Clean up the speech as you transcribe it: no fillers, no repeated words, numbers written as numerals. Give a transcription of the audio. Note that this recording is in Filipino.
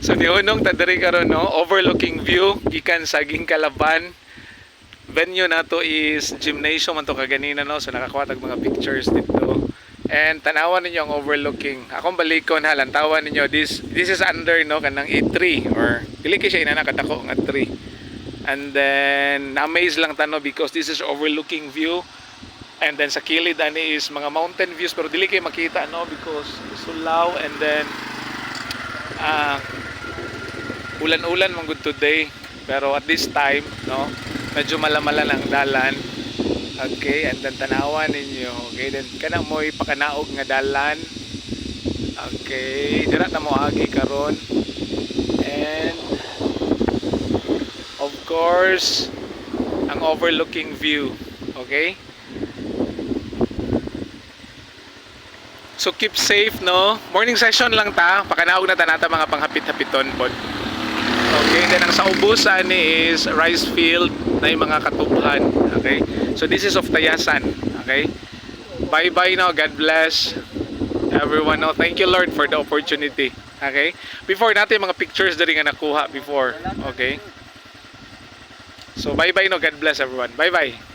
So nihunong ta diri karon no, overlooking view gikan sa Gingkalaban. Venue nato is gymnasium man to kaganina no. So nakakuha tag mga pictures dito. And tanawan ninyo ang overlooking. Akong balikon ha, lantawan ninyo. This is under no kanang A3 or dili kay siya inana kadako nga 3. And then na-amaze lang tano because this is overlooking view. And then sa kilid ani is mga mountain views pero dili kay makita no because sulaw and then ulan-ulan man good today. Pero at this time no, medyo malamalan ang dalan. Okay, and then tanawan ninyo. Okay, then kana mo'y pakanaog nga dalan. Okay, dira na mo agi karon. And of course, ang overlooking view. Okay? So keep safe no. Morning session lang ta. Pakanaog na ta nata mga panghapit-hapiton pod. Okay, then ang sa ubusan ni is rice field na yung mga katubhan. Okay? So this is of Tayasan. Okay? Bye-bye now. God bless everyone. No? Thank you Lord for the opportunity. Okay? Before natin mga pictures dali nga nakuha before. Okay? So bye-bye no. God bless everyone. Bye-bye.